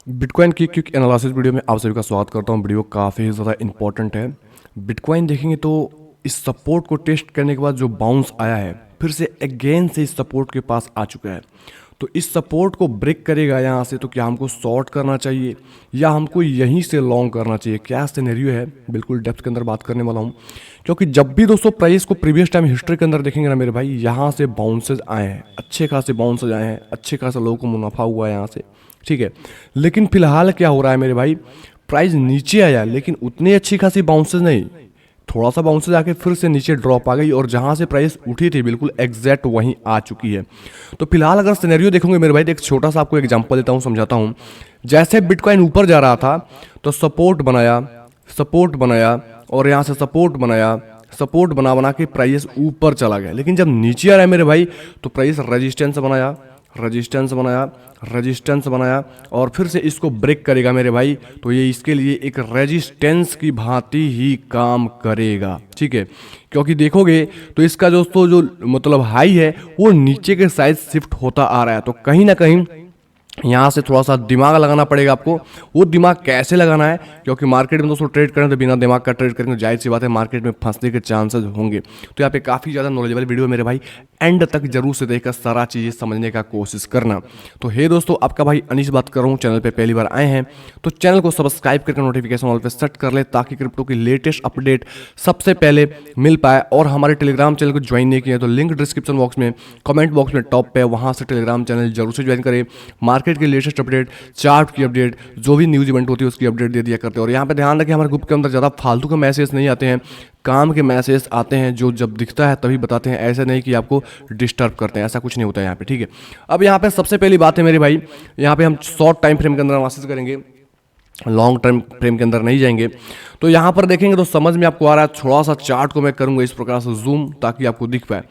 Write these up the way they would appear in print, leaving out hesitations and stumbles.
Bitcoin की quick analysis video में आप सभी का स्वागत करता हूं। वीडियो काफ़ी ज़्यादा इंपॉर्टेंट है। बिटकॉइन देखेंगे तो इस सपोर्ट को टेस्ट करने के बाद जो बाउंस आया है, फिर से अगेन से इस सपोर्ट के पास आ चुका है। तो इस सपोर्ट को ब्रेक करेगा यहाँ से, तो क्या हमको शॉर्ट करना चाहिए या हमको यहीं से लॉन्ग करना चाहिए, क्या सिनेरियो है, बिल्कुल डेप्थ के अंदर बात करने वाला हूँ। क्योंकि जब भी दोस्तों प्राइस को प्रीवियस टाइम हिस्ट्री के अंदर देखेंगे ना मेरे भाई, यहाँ से बाउंसेज आए हैं, अच्छे खासे बाउंसेज आए हैं, अच्छे खासा लोगों को मुनाफा हुआ है यहाँ से, ठीक है। लेकिन फिलहाल क्या हो रहा है मेरे भाई, प्राइस नीचे आया लेकिन उतनी अच्छी खासी बाउंसेस नहीं, थोड़ा सा बाउंसेस आके फिर से नीचे ड्रॉप आ गई और जहां से प्राइस उठी थी बिल्कुल एग्जैक्ट वहीं आ चुकी है। तो फिलहाल अगर सिनेरियो देखोगे मेरे भाई, तो एक छोटा सा आपको एग्जांपल देता हूं, समझाता हूं। जैसे बिटकॉइन ऊपर जा रहा था तो सपोर्ट बनाया, सपोर्ट बनाया और यहां से सपोर्ट बनाया, सपोर्ट बना बना के प्राइस ऊपर चला गया। लेकिन जब नीचे आ रहा है मेरे भाई, तो प्राइस रेजिस्टेंस बनाया, रेजिस्टेंस बनाया, रेजिस्टेंस बनाया और फिर से इसको ब्रेक करेगा मेरे भाई, तो ये इसके लिए एक रेजिस्टेंस की भांति ही काम करेगा, ठीक है। क्योंकि देखोगे तो इसका दोस्तों जो मतलब हाई है वो नीचे के साइड शिफ्ट होता आ रहा है। तो कहीं ना कहीं यहाँ से थोड़ा सा दिमाग लगाना पड़ेगा आपको। वो दिमाग कैसे लगाना है, क्योंकि मार्केट में दोस्तों ट्रेड करें तो बिना दिमाग का ट्रेड करेंगे, जाहिर सी बात है मार्केट में फंसने के चांसेस होंगे। तो यहाँ पे काफ़ी ज़्यादा नॉलेजेबल वीडियो है मेरे भाई, एंड तक जरूर से देखकर सारा चीज़ें समझने का कोशिश करना। तो हे दोस्तों, आपका भाई अनीश बात कर रहा हूँ। चैनल पर पहली बार आए हैं तो चैनल को सब्सक्राइब करके नोटिफिकेशन ऑल पे सेट कर ले, ताकि क्रिप्टो की लेटेस्ट अपडेट सबसे पहले मिल पाए। और हमारे टेलीग्राम चैनल को ज्वाइन नहीं किया तो लिंक डिस्क्रिप्शन बॉक्स में, कमेंट बॉक्स में टॉप पे, वहाँ से टेलीग्राम चैनल जरूर से ज्वाइन करें। मार्केट की लेटेस्ट अपडेट, चार्ट की अपडेट, जो भी न्यूज इवेंट होती है उसकी अपडेट दे दिया करते हैं। और यहाँ पे ध्यान रखें, हमारे ग्रुप के अंदर ज़्यादा फालतू के मैसेज नहीं आते हैं, काम के मैसेज आते हैं, जो जब दिखता है तभी बताते हैं, ऐसा नहीं कि आपको डिस्टर्ब करते हैं, ऐसा कुछ नहीं होता है यहाँ पे, ठीक है। अब यहाँ पे सबसे पहली बात है मेरे भाई, यहाँ पे हम शॉर्ट टाइम फ्रेम के अंदर एनालिसिस करेंगे, लॉन्ग टर्म फ्रेम के अंदर नहीं जाएंगे। तो यहाँ पर देखेंगे तो समझ में आपको आ रहा है, थोड़ा सा चार्ट को मैं करूँगा इस प्रकार से जूम, ताकि आपको दिख पाए।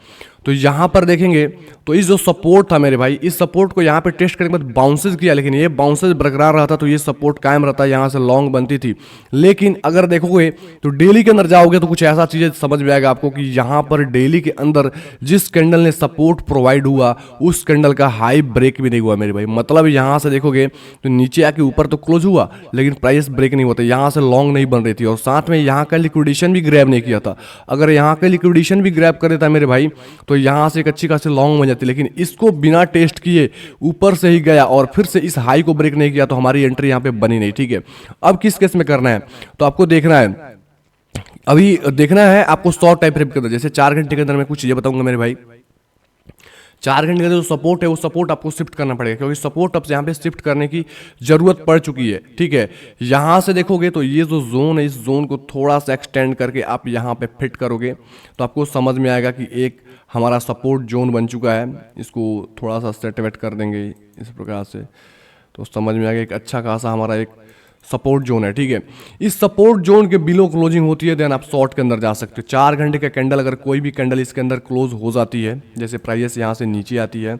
तो यहाँ पर देखेंगे तो इस जो सपोर्ट था मेरे भाई, इस सपोर्ट को यहाँ पे टेस्ट करने के बाद बाउंसेस किया, लेकिन ये बाउंसेस बरकरार रहा था, तो ये सपोर्ट कायम रहता है, यहाँ से लॉन्ग बनती थी। लेकिन अगर देखोगे तो डेली के अंदर जाओगे तो कुछ ऐसा चीज़ें समझ में आएगा आपको कि यहाँ पर डेली के अंदर जिस कैंडल ने सपोर्ट प्रोवाइड हुआ, उस कैंडल का हाई ब्रेक भी नहीं हुआ मेरे भाई। मतलब यहाँ से देखोगे तो नीचे आके ऊपर तो क्लोज हुआ, लेकिन प्राइस ब्रेक नहीं होता, यहाँ से लॉन्ग नहीं बन रही थी। और साथ में यहाँ का लिक्विडेशन भी ग्रैब नहीं किया था। अगर यहाँ का लिक्विडेशन भी ग्रैब कर देता मेरे भाई, तो यहाँ से एक अच्छी खासी लॉन्ग बन जाती। लेकिन इसको बिना टेस्ट किए ऊपर से ही गया और फिर से इस हाई को ब्रेक नहीं किया, तो हमारी एंट्री यहाँ पे बनी नहीं, ठीक है। अब किस केस में करना है, तो आपको देखना है, अभी देखना है आपको शॉर्ट टाइम फ्रेम के अंदर। जैसे 4 घंटे के अंदर मैं कुछ चीजें बताऊंगा मेरे भाई। 4 घंटे का जो सपोर्ट है वो सपोर्ट आपको शिफ्ट करना पड़ेगा, क्योंकि सपोर्ट अब यहाँ पे शिफ्ट करने की जरूरत पड़ चुकी है, ठीक है। यहाँ से देखोगे तो ये जो जोन है, इस जोन को थोड़ा सा एक्सटेंड करके आप यहाँ पे फिट करोगे तो आपको समझ में आएगा कि एक हमारा सपोर्ट जोन बन चुका है। इसको थोड़ा सा सेट वेट कर देंगे इस प्रकार से, तो समझ में आएगा एक अच्छा खासा हमारा एक सपोर्ट जोन है, ठीक है। इस सपोर्ट जोन के बिलो क्लोजिंग होती है, देन आप शॉर्ट के अंदर जा सकते हो। 4 घंटे का कैंडल, अगर कोई भी कैंडल इसके अंदर क्लोज हो जाती है, जैसे प्राइस यहाँ से नीचे आती है,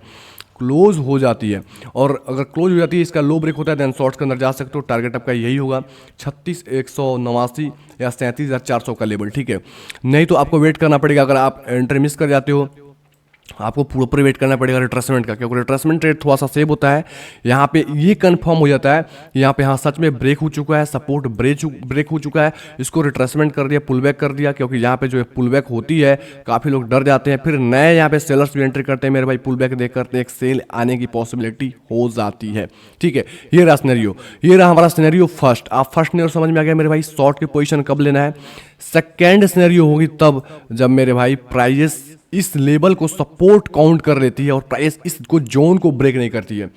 क्लोज हो जाती है, और अगर क्लोज हो जाती है, इसका लो ब्रेक होता है, देन शॉर्ट के अंदर जा सकते हो। टारगेट आपका यही होगा 36,189 या 37,400 का लेवल, ठीक है। नहीं तो आपको वेट करना पड़ेगा। अगर आप एंट्री मिस कर जाते हो, आपको पूरा वेट करना पड़ेगा रिट्रेसमेंट का, क्योंकि रिट्रेसमेंट रेट थोड़ा सा सेव होता है। यहाँ पे ये कंफर्म हो जाता है, यहाँ पे हाँ सच में ब्रेक हो चुका है, सपोर्ट ब्रेक हो चुका है, इसको रिट्रेसमेंट कर दिया, पुल बैक कर दिया। क्योंकि यहाँ पे जो पुल बैक होती है, काफ़ी लोग डर जाते हैं, फिर नए यहाँ पे सेलर्स भी एंट्री करते हैं मेरे भाई, पुल बैक देख करते एक सेल आने की पॉसिबिलिटी हो जाती है, ठीक है। ये रहा सिनेरियो, ये रहा हमारा सिनेरियो फर्स्ट। आप फर्स्ट सिनेरियो समझ में आ गया मेरे भाई, शॉर्ट की पोजिशन कब लेना है। सेकेंड सिनेरियो होगी तब जब मेरे भाई प्राइस इस लेवल को सपोर्ट काउंट कर लेती है और प्राइस इसको जोन को ब्रेक नहीं करती है,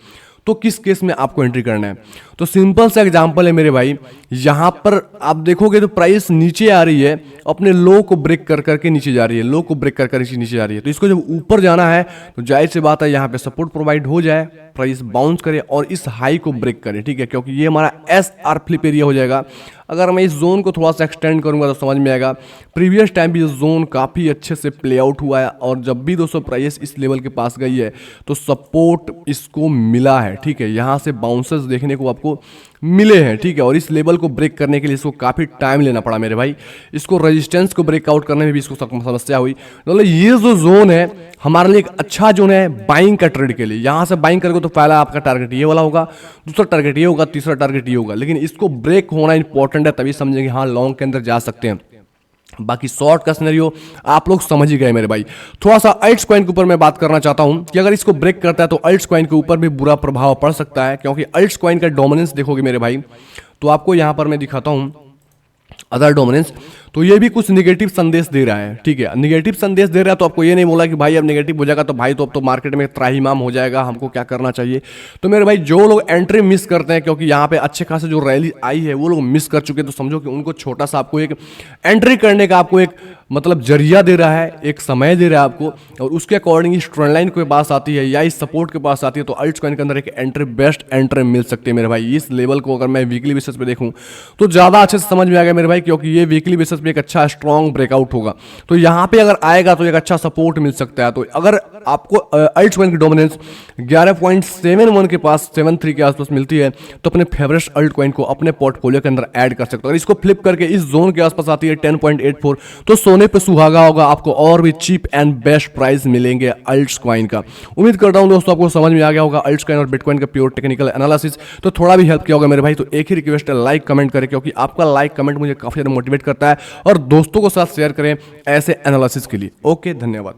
तो किस केस में आपको एंट्री करना है। तो सिंपल सा एग्जांपल है मेरे भाई, यहां पर आप देखोगे तो प्राइस नीचे आ रही है, अपने लो को ब्रेक कर करके नीचे जा रही है, लो को ब्रेक कर कर नीचे जा रही है। तो इसको जब ऊपर जाना है तो जाहिर सी बात है यहाँ पे सपोर्ट प्रोवाइड हो जाए, प्राइस बाउंस करे और इस हाई को ब्रेक करे, ठीक है। क्योंकि ये हमारा SR फ्लिप एरिया हो जाएगा। अगर मैं इस जोन को थोड़ा सा एक्सटेंड करूंगा तो समझ में आएगा, प्रीवियस टाइम भी ये जोन काफ़ी अच्छे से प्ले आउट हुआ है, और जब भी दोस्तों प्राइस इस लेवल के पास गई है तो सपोर्ट इसको मिला है, ठीक है। यहाँ से बाउंसेस देखने को आपको मिले हैं, ठीक है। और इस लेवल को ब्रेक करने के लिए इसको काफ़ी टाइम लेना पड़ा मेरे भाई। इसको रेजिस्टेंस को ब्रेकआउट करने में भी इसको समस्या हुई। मतलब ये जो जोन है हमारे लिए एक अच्छा जोन है बाइंग का ट्रेड के लिए। यहाँ से बाइंग करोगे तो पहला आपका टारगेट ये वाला होगा, दूसरा टारगेट ये होगा, तीसरा टारगेट ये होगा। लेकिन इसको ब्रेक होना इंपॉर्टेंट है, तभी समझेंगे हाँ लॉन्ग के अंदर जा सकते हैं। बाकी शॉर्ट का सिनेरियो आप लोग समझ ही गए मेरे भाई। थोड़ा सा अल्ट्स कॉइन के ऊपर मैं बात करना चाहता हूं कि अगर इसको ब्रेक करता है तो अल्ट्स कॉइन के ऊपर भी बुरा प्रभाव पड़ सकता है, क्योंकि अल्ट्स कॉइन का डोमिनेंस देखोगे मेरे भाई तो आपको यहां पर मैं दिखाता हूं अदर डोमिनेंस, तो ये भी कुछ निगेटिव संदेश दे रहा है, ठीक है। निगेटिव संदेश दे रहा है तो आपको ये नहीं बोला कि भाई अब नेगेटिव हो जाएगा तो भाई तो अब तो मार्केट में त्राहिमाम हो जाएगा, हमको क्या करना चाहिए। तो मेरे भाई जो लोग एंट्री मिस करते हैं, क्योंकि यहाँ पे अच्छे खासे जो रैली आई है वो लोग मिस कर चुके हैं, तो समझो कि उनको छोटा सा आपको एक एंट्री करने का आपको एक मतलब जरिया दे रहा है, एक समय दे रहा है आपको, और उसके अकॉर्डिंग इस ट्रेंड लाइन के पास आती है या इस सपोर्ट के पास आती है तो अल्ट्स कॉइन के अंदर एक एंट्री बेस्ट एंट्री मिल सकती है मेरे भाई। इस लेवल को अगर मैं वीकली बेसिस पे देखूं तो ज़्यादा अच्छे से समझ में आ गया मेरे भाई, क्योंकि ये वीकली बेसिस पे एक अच्छा स्ट्रॉन्ग ब्रेकआउट होगा। तो यहाँ पे अगर आएगा तो एक अच्छा सपोर्ट मिल सकता है। तो अगर आपको अल्ट्स कॉइन की डोमिनेंस 11.71 के पास 73 के आसपास मिलती है तो अपने फेवरेट अल्ट कॉइन को अपने पोर्टफोलियो के अंदर ऐड कर सकते हो। अगर इसको फ्लिप करके इस जोन के आसपास आती है 10.84 तो सोने पे सुहागा होगा, आपको और भी चीप एंड बेस्ट प्राइस मिलेंगे अल्ट्स कॉइन का। उम्मीद करता हूं दोस्तों आपको समझ में आ गया होगा अल्ट्स कॉइन और बिटकॉइन का प्योर टेक्निकल एनालिसिस। तो थोड़ा भी हेल्प किया होगा मेरे भाई, तो एक ही रिक्वेस्ट है, लाइक कमेंट करें, क्योंकि आपका लाइक कमेंट मुझे काफी ज्यादा मोटिवेट करता है, और दोस्तों को साथ शेयर करें ऐसे एनालिसिस के लिए। ओके, धन्यवाद।